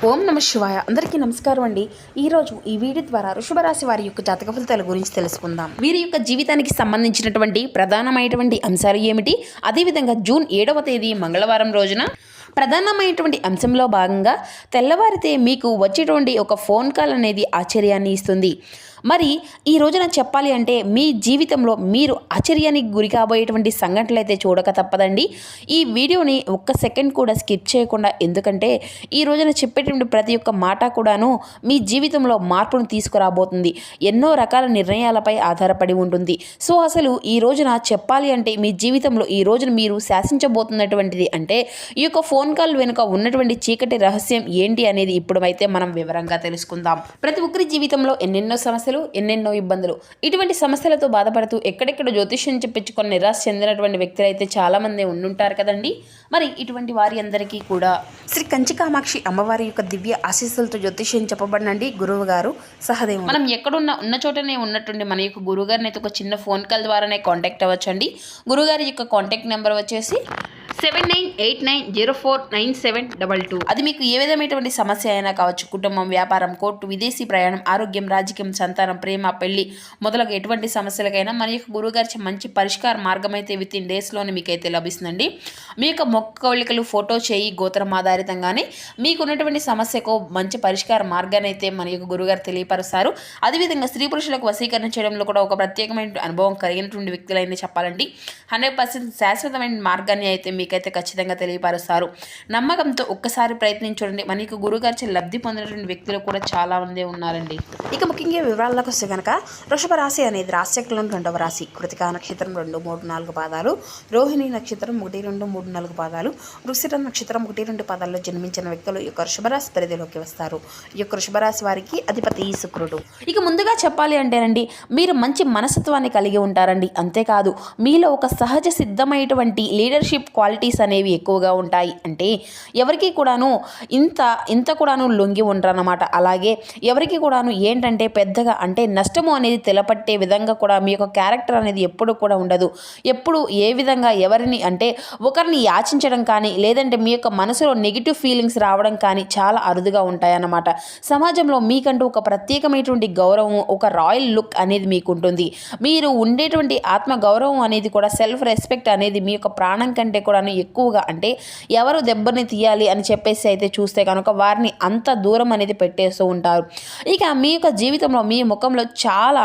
ఓం నమ శివాయ. అందరికీ నమస్కారం అండి. ఈరోజు ఈ వీడియో ద్వారా వృషభ రాశి వారి యొక్క జాతక ఫలితాల గురించి తెలుసుకుందాం. వీరి యొక్క జీవితానికి సంబంధించినటువంటి ప్రధానమైనటువంటి అంశాలు ఏమిటి, అదేవిధంగా జూన్ 7వ తేదీ మంగళవారం రోజున ప్రధానమైనటువంటి అంశంలో భాగంగా తెల్లవారితే మీకు వచ్చేటువంటి ఒక ఫోన్ కాల్ అనేది ఆశ్చర్యాన్ని ఇస్తుంది. మరి ఈ రోజున చెప్పాలి అంటే మీ జీవితంలో మీరు ఆశ్చర్యానికి గురి కాబోయేటువంటి సంఘటనలు అయితే చూడక తప్పదండి. ఈ వీడియోని ఒక్క సెకండ్ కూడా స్కిప్ చేయకుండా, ఎందుకంటే ఈ రోజున చెప్పేటువంటి ప్రతి ఒక్క మాట కూడాను మీ జీవితంలో మార్పును తీసుకురాబోతుంది. ఎన్నో రకాల నిర్ణయాలపై ఆధారపడి ఉంటుంది. సో అసలు ఈ రోజున చెప్పాలి అంటే మీ జీవితంలో ఈ రోజున మీరు శాసించబోతున్నటువంటిది అంటే ఈ యొక్క ఫోన్ కాల్ వెనుక ఉన్నటువంటి చీకటి రహస్యం ఏంటి అనేది ఇప్పుడు అయితే మనం వివరంగా తెలుసుకుందాం. ప్రతి ఒక్కరి జీవితంలో ఎన్నెన్నో సమస్యలు, ఎన్నెన్నో ఇబ్బందులు, ఇటువంటి సమస్యలతో బాధపడుతూ ఎక్కడెక్కడ జ్యోతిష్యం చెప్పించుకొని నిరాశ చెందినటువంటి వ్యక్తులు అయితే చాలా మంది ఉండుంటారు కదండి. మరి ఇటువంటి వారి అందరికీ కూడా శ్రీ కంచి కామాక్షి అమ్మవారి యొక్క దివ్య ఆశీస్సులతో జ్యోతిష్యం చెప్పబడినండి గురువు గారు సహదేవుడు. మనం ఎక్కడున్నా ఉన్న చోటనే ఉన్నట్టుండి మన యొక్క గురువు గారిని అయితే ఒక చిన్న ఫోన్ కాల్ ద్వారానే కాంటాక్ట్ అవ్వచ్చండి. గురుగారి యొక్క కాంటాక్ట్ నెంబర్ వచ్చేసి 7989049722. అది మీకు ఏ విధమైనటువంటి సమస్య అయినా కావచ్చు, కుటుంబం, వ్యాపారం, కోర్టు, విదేశీ ప్రయాణం, ఆరోగ్యం, రాజకీయం, సంతానం, ప్రేమ, పెళ్లి మొదలగు ఎటువంటి సమస్యలకైనా మన యొక్క గురువుగారి మంచి పరిష్కార మార్గం అయితే విత్ ఇన్ డేస్లోనే మీకైతే లభిస్తుందండి. మీ యొక్క మొక్కలికలు ఫోటో చేయి గోత్రం ఆధారితంగానే మీకు ఉన్నటువంటి సమస్యకు మంచి పరిష్కార మార్గాన్ని అయితే మన యొక్క గురువుగారు తెలియపరుస్తారు. అదేవిధంగా స్త్రీ పురుషులకు వశీకరణ చేయడంలో కూడా ఒక ప్రత్యేకమైన అనుభవం కలిగినటువంటి వ్యక్తులైనా చెప్పాలండి. 100% శాశ్వతమైన మార్గాన్ని అయితే మీకైతే ఖచ్చితంగా తెలియపరుస్తారు. నమ్మకంతో ఒక్కసారి ప్రయత్నించండి. మనకి గురుగారి లబ్ధి పొందినటువంటి వ్యక్తులు కూడా చాలా మంది ఉన్నారండి. ఇక ముఖ్యంగా వివరాలకు వస్తే కనుక వృషభ రాశి అనేది రాశిచక్రంలో 2వ రాశి. కృతికా నక్షత్రం 2, 3, 4 పాదాలు, రోహిణి నక్షత్రం 1, 2, 3, 4 పాదాలు, వృశ్చిక నక్షత్రం 1, 2 పాదాల్లో జన్మించిన వ్యక్తులు ఈ యొక్క వృషభ రాశి పరిధిలోకి వస్తారు. ఈ యొక్క వృషభ రాశి వారికి అధిపతి శుక్రుడు. ఇక ముందుగా చెప్పాలి అంటేనండి, మీరు మంచి మనస్తత్వాన్ని కలిగి ఉంటారండి. అంతేకాదు మీలో ఒక సహజ సిద్ధమైనటువంటి లీడర్షిప్ క్వాలిటీస్ అనేవి ఎక్కువగా ఉంటాయి. అంటే ఎవరికి కూడాను ఇంత కూడాను లొంగి ఉంటారన్నమాట. అలాగే ఎవరికి కూడాను ఏంటంటే పెద్దగా అంటే నష్టము అనేది తెలపట్టే విధంగా కూడా మీ యొక్క క్యారెక్టర్ అనేది ఎప్పుడు కూడా ఉండదు. ఎప్పుడు ఏ విధంగా ఎవరిని అంటే ఒకరిని యాచించడం కానీ, లేదంటే మీ యొక్క మనసులో నెగిటివ్ ఫీలింగ్స్ రావడం కానీ చాలా అరుదుగా ఉంటాయన్నమాట. సమాజంలో మీకంటూ ఒక ప్రత్యేకమైనటువంటి గౌరవం, ఒక రాయల్ లుక్ అనేది మీకు ఉంటుంది. మీరు ఉండేటువంటి ఆత్మ గౌరవం అనేది కూడా, సెల్ఫ్ రెస్పెక్ట్ అనేది మీ యొక్క ప్రాణం కంటే కూడా ఎక్కువగా, అంటే ఎవరు దెబ్బని తీయాలి అని చెప్పేసి అయితే చూస్తే కనుక వారిని అంత దూరం అనేది పెట్టేస్తూ ఉంటారు. ఇక మీ యొక్క జీవితంలో మీ ముఖంలో చాలా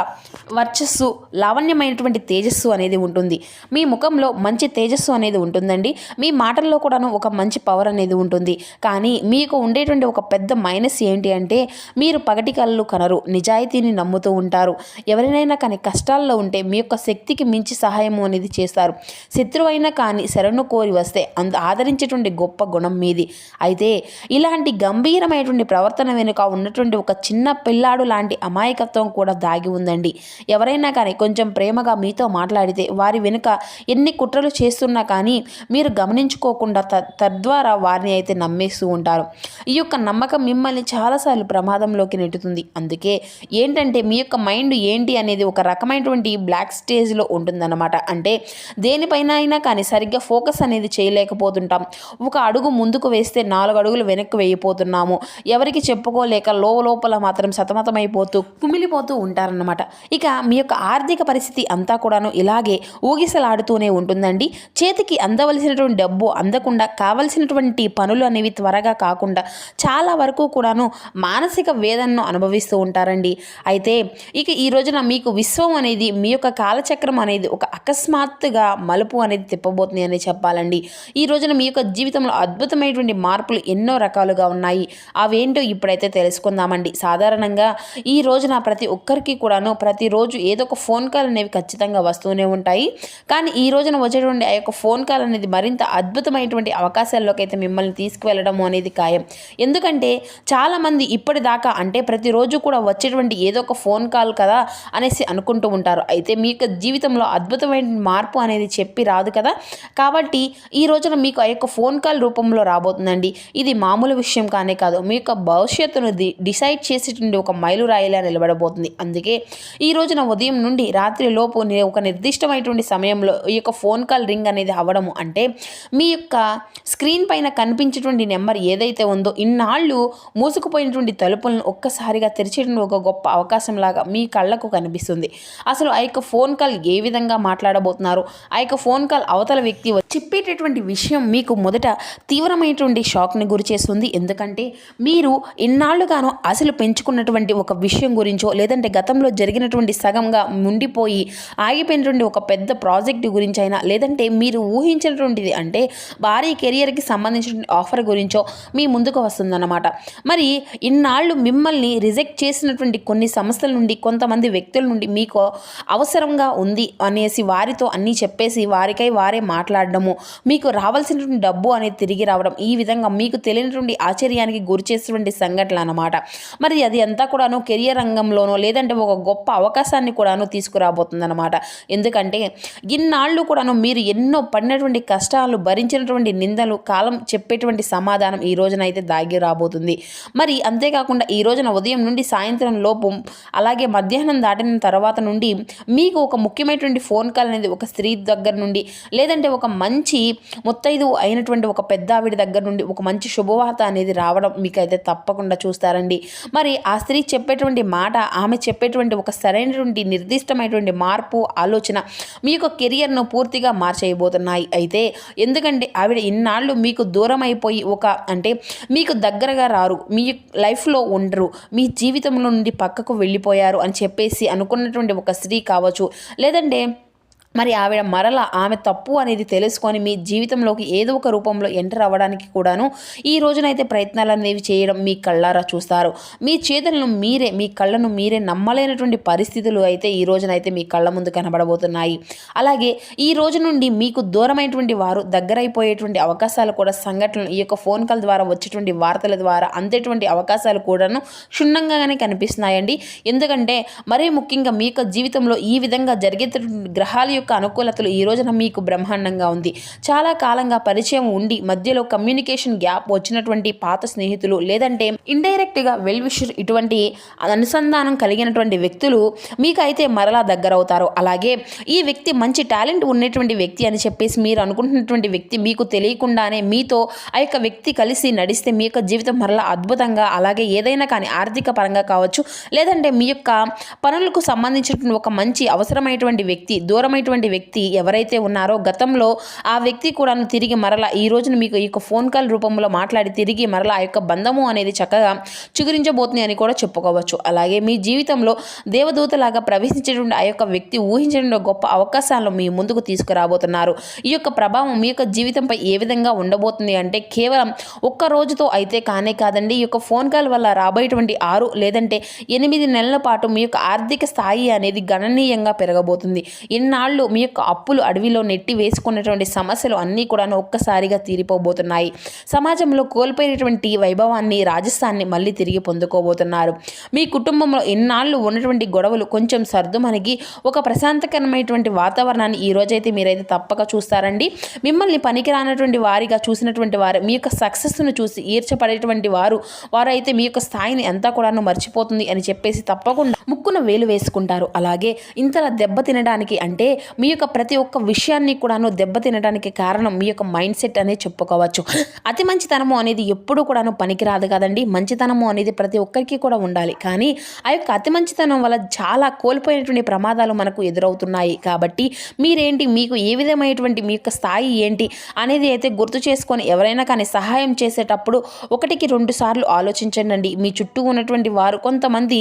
వర్చస్సు, లావణ్యమైనటువంటి తేజస్సు అనేది ఉంటుంది. మీ ముఖంలో మంచి తేజస్సు అనేది ఉంటుందండి. మీ మాటల్లో కూడాను ఒక మంచి పవర్ అనేది ఉంటుంది. కానీ మీకు ఉండేటువంటి ఒక పెద్ద మైనస్ ఏంటి అంటే మీరు పగటి కళ్ళు కనరు, నిజాయితీని నమ్ముతూ ఉంటారు. ఎవరినైనా కానీ కష్టాల్లో ఉంటే మీ యొక్క శక్తికి మించి సహాయం అనేది చేస్తారు. శత్రువు అయినా కానీ శరణు కోరి వస్తే ఆదరించేటువంటి గొప్ప గుణం మీది. అయితే ఇలాంటి గంభీరమైనటువంటి ప్రవర్తన వెనుక ఉన్నటువంటి ఒక చిన్న పిల్లాడు లాంటి అమాయకత్వం కూడా దాగి ఉందండి. ఎవరైనా కానీ కొంచెం ప్రేమగా మీతో మాట్లాడితే వారి వెనుక ఎన్ని కుట్రలు చేస్తున్నా కానీ మీరు గమనించుకోకుండా తద్వారా వారిని అయితే నమ్మేస్తూ ఉంటారు. ఈ యొక్క నమ్మకం మిమ్మల్ని చాలాసార్లు ప్రమాదంలోకి నెట్టుతుంది. అందుకే ఏంటంటే మీ యొక్క మైండ్ ఏంటి అనేది ఒక రకమైనటువంటి బ్లాక్ స్టేజ్లో ఉంటుందన్నమాట. అంటే దేనిపైన అయినా కానీ సరిగ్గా ఫోకస్ అనేది చేయలేకపోతుంటాం. ఒక అడుగు ముందుకు వేస్తే 4 అడుగులు వెనక్కి వేయిపోతున్నాము. ఎవరికి చెప్పుకోలేక లోపల మాత్రం సతమతమైపోతూ కుమిలిపోతూ ఉంటారన్నమాట. ఇక మీ యొక్క ఆర్థిక పరిస్థితి అంతా కూడాను ఇలాగే ఊగిసలాడుతూనే ఉంటుందండి. చేతికి అందవలసినటువంటి డబ్బు అందకుండా, కావలసినటువంటి పనులు అనేవి త్వరగా కాకుండా చాలా వరకు కూడాను మానసిక వేదనను అనుభవిస్తూ ఉంటారండి. అయితే ఇక ఈ రోజున మీకు విశ్వం అనేది, మీ యొక్క కాలచక్రం అనేది ఒక అకస్మాత్తుగా మలుపు అనేది తిప్పబోతుంది అని చెప్పాలండి. ఈ రోజున మీ యొక్క జీవితంలో అద్భుతమైనటువంటి మార్పులు ఎన్నో రకాలుగా ఉన్నాయి. అవేంటో ఇప్పుడైతే తెలుసుకుందామండి. సాధారణంగా ఈ రోజున ప్రతి ఒక్కరికి కూడాను ప్రతిరోజు ఏదో ఒక ఫోన్ కాల్ అనేవి ఖచ్చితంగా వస్తూనే ఉంటాయి. కానీ ఈ రోజున వచ్చేటువంటి ఆ యొక్క ఫోన్ కాల్ అనేది మరింత అద్భుతమైనటువంటి అవకాశాల్లోకి అయితే మిమ్మల్ని తీసుకువెళ్ళడం అనేది ఖాయం. ఎందుకంటే చాలామంది ఇప్పటిదాకా అంటే ప్రతిరోజు కూడా వచ్చేటువంటి ఏదో ఒక ఫోన్ కాల్ కదా అనేసి అనుకుంటూ ఉంటారు. అయితే మీ యొక్క జీవితంలో అద్భుతమైన మార్పు అనేది చెప్పి రాదు కదా. కాబట్టి ఈ రోజున మీకు ఆ యొక్క ఫోన్ కాల్ రూపంలో రాబోతుందండి. ఇది మామూలు విషయం కానే కాదు, మీ యొక్క భవిష్యత్తును డిసైడ్ చేసేటువంటి ఒక మైలురాయిలా నిలబడబోతుంది. అందుకే ఈ రోజున ఉదయం నుండి రాత్రి లోపు ఒక నిర్దిష్టమైనటువంటి సమయంలో ఈ యొక్క ఫోన్ కాల్ రింగ్ అనేది అవ్వడము అంటే మీ యొక్క స్క్రీన్ పైన కనిపించేటువంటి నెంబర్ ఏదైతే ఉందో ఇన్నాళ్ళు మూసుకుపోయినటువంటి తలుపులను ఒక్కసారిగా తెరిచేటువంటి ఒక గొప్ప అవకాశం లాగా మీ కళ్ళకు కనిపిస్తుంది. అసలు ఆ యొక్క ఫోన్ కాల్ ఏ విధంగా మాట్లాడబోతున్నారు, ఆ యొక్క ఫోన్ కాల్ అవతల వ్యక్తి చెప్పేటటువంటి విషయం మీకు మొదట తీవ్రమైనటువంటి షాక్ని గురి చేస్తుంది. ఎందుకంటే మీరు ఇన్నాళ్లుగానో అసలు పెంచుకున్నటువంటి ఒక విషయం గురించో లేదంటే గతంలో జరిగినటువంటి సగంగా ఉండిపోయి ఆగిపోయినటువంటి ఒక పెద్ద ప్రాజెక్ట్ గురించి అయినా లేదంటే మీరు ఊహించినటువంటిది అంటే భారీ కెరియర్కి సంబంధించిన ఆఫర్ గురించో మీ ముందుకు వస్తుందన్నమాట. మరి ఇన్నాళ్ళు మిమ్మల్ని రిజెక్ట్ చేసినటువంటి కొన్ని సంస్థల నుండి కొంతమంది వ్యక్తుల నుండి మీకు అవసరంగా ఉంది అనేసి వారితో అన్నీ చెప్పేసి వారికై వారే మాట్లాడడము, మీకు రావాల్సినటువంటి డబ్బు అనేది తిరిగి రావడం, ఈ విధంగా మీకు తెలియనటువంటి ఆశ్చర్యానికి గురి చేసేటువంటి సంఘటనలు అన్నమాట. మరి అది అంతా కూడాను కెరియర్ రంగంలోనో లేదంటే ఒక గొప్ప అవకాశాన్ని కూడాను తీసుకురాబోతుంది అనమాట. ఎందుకంటే ఇన్నాళ్ళు కూడాను మీరు ఎన్నో పడినటువంటి కష్టాలు భరించినటువంటి నిందలు కాలం చెప్పేటువంటి సమాధానం ఈ రోజున అయితే దాగి రాబోతుంది. మరి అంతేకాకుండా ఈ రోజున ఉదయం నుండి సాయంత్రం లోపు అలాగే మధ్యాహ్నం దాటిన తర్వాత నుండి మీకు ఒక ముఖ్యమైనటువంటి ఫోన్ కాల్ అనేది ఒక స్త్రీ దగ్గర నుండి లేదంటే ఒక మంచి ముత్తైదు అయినటువంటి ఒక పెద్ద ఆవిడ దగ్గర నుండి ఒక మంచి శుభవార్త అనేది రావడం మీకైతే తప్పకుండా చూస్తారండి. మరి ఆ స్త్రీ చెప్పేటువంటి మాట, ఆమె చెప్పేటువంటి ఒక సరైనటువంటి నిర్దిష్టమైనటువంటి మార్పు ఆలోచన మీ యొక్క కెరియర్ను పూర్తిగా మార్చేయబోతున్నాయి. అయితే ఎందుకంటే ఆవిడ ఇన్నాళ్ళు మీకు దూరం అయిపోయి అంటే మీకు దగ్గరగా రారు, మీ లైఫ్లో ఉండరు, మీ జీవితంలో నుండి పక్కకు వెళ్ళిపోయారు అని చెప్పేసి అనుకున్నటువంటి ఒక స్త్రీ కావచ్చు, లేదంటే మరి ఆవిడ మరల ఆమె తప్పు అనేది తెలుసుకొని మీ జీవితంలోకి ఏదో ఒక రూపంలో ఎంటర్ అవ్వడానికి కూడాను ఈ రోజునైతే ప్రయత్నాలు అనేవి చేయడం మీ కళ్ళారా చూస్తారు. మీ చేతులను మీరే, మీ కళ్ళను మీరే నమ్మలేనటువంటి పరిస్థితులు అయితే ఈ రోజునైతే మీ కళ్ళ ముందు కనబడబోతున్నాయి. అలాగే ఈ రోజు నుండి మీకు దూరమైనటువంటి వారు దగ్గరైపోయేటువంటి అవకాశాలు కూడా సంఘటనలు ఈ యొక్క ఫోన్ కాల్ ద్వారా వచ్చేటువంటి వార్తల ద్వారా అందేటువంటి అవకాశాలు కూడాను క్షుణ్ణంగానే కనిపిస్తున్నాయండి. ఎందుకంటే మరీ ముఖ్యంగా మీ యొక్క జీవితంలో ఈ విధంగా జరిగేటటువంటి గ్రహాల యొక్క అనుకూలతలు ఈ రోజున మీకు బ్రహ్మాండంగా ఉంది. చాలా కాలంగా పరిచయం ఉండి మధ్యలో కమ్యూనికేషన్ గ్యాప్ వచ్చినటువంటి పాత స్నేహితులు లేదంటే ఇండైరెక్ట్గా వెల్ విషర్ ఇటువంటి అనుసంధానం కలిగినటువంటి వ్యక్తులు మీకైతే మరలా దగ్గరవుతారు. అలాగే ఈ వ్యక్తి మంచి టాలెంట్ ఉన్నటువంటి వ్యక్తి అని చెప్పేసి మీరు అనుకుంటున్నటువంటి వ్యక్తి మీకు తెలియకుండానే మీతో ఆ యొక్క వ్యక్తి కలిసి నడిస్తే మీ యొక్క జీవితం మరలా అద్భుతంగా, అలాగే ఏదైనా కానీ ఆర్థిక పరంగా కావచ్చు లేదంటే మీ యొక్క పనులకు సంబంధించినటువంటి ఒక మంచి అవసరమైనటువంటి వ్యక్తి, దూరమైనటువంటి వ్యక్తి ఎవరైతే ఉన్నారో గతంలో ఆ వ్యక్తి కూడా తిరిగి మరలా ఈ రోజున మీకు ఈ యొక్క ఫోన్ కాల్ రూపంలో మాట్లాడి తిరిగి మరలా ఆ యొక్క బంధము అనేది చక్కగా చిగురించబోతుంది అని కూడా చెప్పుకోవచ్చు. అలాగే మీ జీవితంలో దేవదూతలాగా ప్రవేశించేటువంటి ఆ యొక్క వ్యక్తి ఊహించిన గొప్ప అవకాశాలను మీ ముందుకు తీసుకురాబోతున్నారు. ఈ యొక్క ప్రభావం మీ యొక్క జీవితంపై ఏ విధంగా ఉండబోతుంది అంటే కేవలం ఒక్క రోజుతో అయితే కానే కాదండి. ఈ యొక్క ఫోన్ కాల్ వల్ల రాబోయేటువంటి 6 లేదంటే 8 నెలల పాటు మీ యొక్క ఆర్థిక స్థాయి అనేది గణనీయంగా పెరగబోతుంది. ఇన్నాళ్ళు మీ యొక్క అప్పులు అడవిలో నెట్టి వేసుకున్నటువంటి సమస్యలు అన్నీ కూడా ఒక్కసారిగా తీరిపోబోతున్నాయి. సమాజంలో కోల్పోయినటువంటి వైభవాన్ని, రాజస్థాన్ని మళ్ళీ తిరిగి పొందుకోబోతున్నారు. మీ కుటుంబంలో ఇన్నాళ్ళు ఉన్నటువంటి గొడవలు కొంచెం సర్దుమణిగి ఒక ప్రశాంతకరమైనటువంటి వాతావరణాన్ని ఈ రోజైతే మీరైతే తప్పక చూస్తారండి. మిమ్మల్ని పనికిరానటువంటి వారిగా చూసినటువంటి వారు మీ యొక్క సక్సెస్ను చూసి ఈర్చపడేటువంటి వారైతే మీ యొక్క స్థాయిని అంతా కూడా మర్చిపోతుంది అని చెప్పేసి తప్పకుండా ముక్కున వేలు వేసుకుంటారు. అలాగే ఇంతలా దెబ్బ తినడానికి అంటే మీ యొక్క ప్రతి ఒక్క విషయాన్ని కూడాను దెబ్బతినడానికి కారణం మీ యొక్క మైండ్ సెట్ అనేది చెప్పుకోవచ్చు. అతి మంచితనము అనేది ఎప్పుడూ కూడాను పనికిరాదు కదండి. మంచితనము అనేది ప్రతి ఒక్కరికి కూడా ఉండాలి. కానీ ఆ యొక్క అతి మంచితనం వల్ల చాలా కోల్పోయినటువంటి ప్రమాదాలు మనకు ఎదురవుతున్నాయి. కాబట్టి మీరేంటి, మీకు ఏ విధమైనటువంటి మీ యొక్క స్థాయి ఏంటి అనేది అయితే గుర్తు చేసుకొని ఎవరైనా కానీ సహాయం చేసేటప్పుడు 1కి 2 సార్లు ఆలోచించండి. మీ చుట్టూ ఉన్నటువంటి వారు కొంతమంది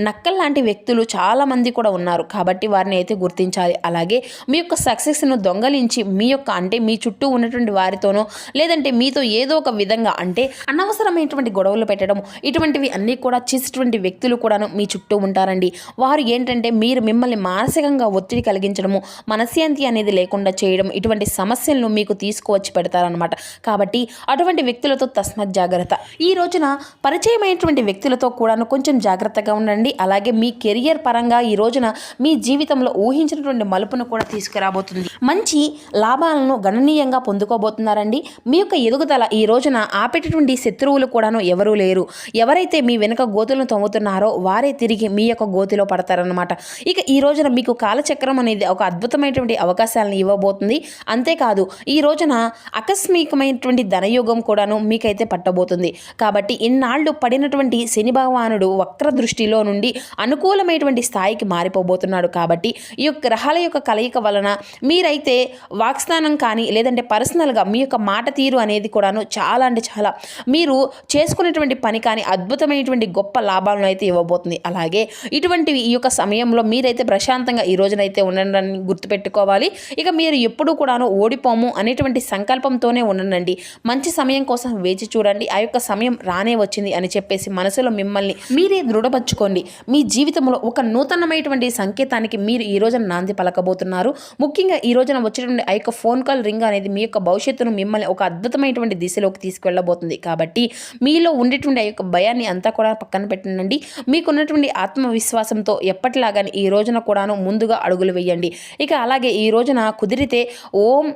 నక్కల్ లాంటి వ్యక్తులు చాలామంది కూడా ఉన్నారు. కాబట్టి వారిని అయితే గుర్తించాలి. అలాగే మీ యొక్క సక్సెస్ను దొంగలించి మీ చుట్టూ ఉన్నటువంటి వారితోనో లేదంటే మీతో ఏదో ఒక విధంగా అంటే అనవసరమైనటువంటి గొడవలు పెట్టడం ఇటువంటివి అన్నీ కూడా చేసేటువంటి వ్యక్తులు కూడాను మీ చుట్టూ ఉంటారండి. వారు ఏంటంటే మిమ్మల్ని మానసికంగా ఒత్తిడి కలిగించడము, మనశ్శాంతి అనేది లేకుండా చేయడం, ఇటువంటి సమస్యలను మీకు తీసుకువచ్చి పెడతారనమాట. కాబట్టి అటువంటి వ్యక్తులతో తస్మత్ జాగ్రత్త. ఈ రోజున పరిచయమైనటువంటి వ్యక్తులతో కూడాను కొంచెం జాగ్రత్తగా ఉండండి. అలాగే మీ కెరియర్ పరంగా ఈ రోజున మీ జీవితంలో ఊహించినటువంటి మలుపును మార్పును కూడా తీసుకురాబోతుంది. మంచి లాభాలను గణనీయంగా పొందుకోబోతున్నారండి. మీ యొక్క ఎదుగుదల ఈ రోజున ఆపేటటువంటి శత్రువులు కూడాను ఎవరూ లేరు. ఎవరైతే మీ వెనుక గోతులను తవ్వుతున్నారో వారే తిరిగి మీ యొక్క గోతిలో పడతారన్నమాట. ఇక ఈ రోజున మీకు కాలచక్రం అనేది ఒక అద్భుతమైనటువంటి అవకాశాలను ఇవ్వబోతుంది. అంతేకాదు ఈ రోజున ఆకస్మికమైనటువంటి ధనయోగం కూడాను మీకైతే పట్టబోతుంది. కాబట్టి ఇన్నాళ్ళు పడినటువంటి శని భగవానుడు వక్ర దృష్టిలో నుండి అనుకూలమైనటువంటి స్థాయికి మారిపోబోతున్నాడు. కాబట్టి ఈ యొక్క గ్రహాల యొక్క కలయిక వలన మీరైతే వాక్స్థానం కానీ లేదంటే పర్సనల్గా మీ యొక్క మాట తీరు అనేది కూడాను చాలా అంటే చాలా మీరు చేసుకునేటువంటి పని కానీ అద్భుతమైనటువంటి గొప్ప లాభాలను అయితే ఇవ్వబోతుంది. అలాగే ఇటువంటి ఈ యొక్క సమయంలో మీరైతే ప్రశాంతంగా ఈ రోజునైతే ఉండడాన్ని గుర్తుపెట్టుకోవాలి. ఇక మీరు ఎప్పుడూ కూడాను ఓడిపోము అనేటువంటి సంకల్పంతోనే ఉండండి. మంచి సమయం కోసం వేచి చూడండి. ఆ యొక్క సమయం రానే వచ్చింది అని చెప్పేసి మనసులో మిమ్మల్ని మీరే దృఢపరచుకోండి. మీ జీవితంలో ఒక నూతనమైనటువంటి సంకేతానికి మీరు ఈ రోజున నాంది పలకబోతున్నారు. ముఖ్యంగా ఈ రోజున వచ్చేటువంటి ఆ యొక్క ఫోన్ కాల్ రింగ్ అనేది మీ యొక్క భవిష్యత్తును మిమ్మల్ని ఒక అద్భుతమైనటువంటి దిశలోకి తీసుకెళ్ళబోతుంది. కాబట్టి మీలో ఉండేటువంటి ఆ యొక్క భయాన్ని అంతా కూడా పక్కన పెట్టండి. మీకున్నటువంటి ఆత్మవిశ్వాసంతో ఎప్పటిలాగానే ఈ రోజున కూడాను ముందుగా అడుగులు వేయండి. ఇక అలాగే ఈ రోజున కుదిరితే ఓం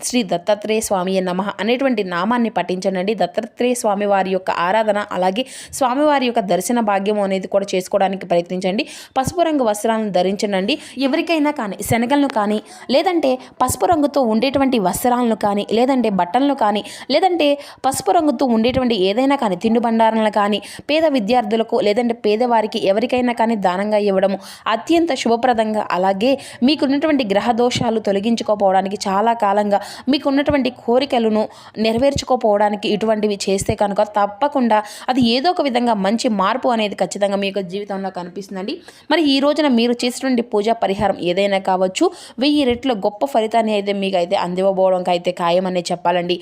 శ్రీ దత్తాత్రేయ స్వామి నమః అనేటువంటి నామాన్ని పఠించండి. దత్తాత్రేయ స్వామి వారి యొక్క ఆరాధన అలాగే స్వామివారి యొక్క దర్శన భాగ్యం అనేది కూడా చేసుకోవడానికి ప్రయత్నించండి. పసుపు రంగు వస్త్రాలను ధరించండి. ఎవరికైనా కానీ శనగలను కానీ లేదంటే పసుపు రంగుతో ఉండేటువంటి వస్త్రాలను కానీ లేదంటే బట్టలను కానీ లేదంటే పసుపు రంగుతో ఉండేటువంటి ఏదైనా కానీ తిండి బండారాలను కానీ పేద విద్యార్థులకు లేదంటే పేదవారికి ఎవరికైనా కానీ దానంగా ఇవ్వడము అత్యంత శుభప్రదంగా అలాగే మీకున్నటువంటి గ్రహ దోషాలు తొలగించుకోపోవడానికి చాలా కాలంగా మీకున్నటువంటి కోరికలను నెరవేర్చుకోపోవడానికి ఇటువంటివి చేస్తే కనుక తప్పకుండా అది ఏదో ఒక విధంగా మంచి మార్పు అనేది ఖచ్చితంగా మీ యొక్క జీవితంలో కనిపిస్తుందండి. మరి ఈ రోజున మీరు చేసినటువంటి పూజా పరిహారం ఏదైనా కావచ్చు 1000 రెట్లు గొప్ప ఫలితాన్ని అయితే మీకు అయితే అందివ్వబోవడానికి అయితే ఖాయమనే చెప్పాలండి.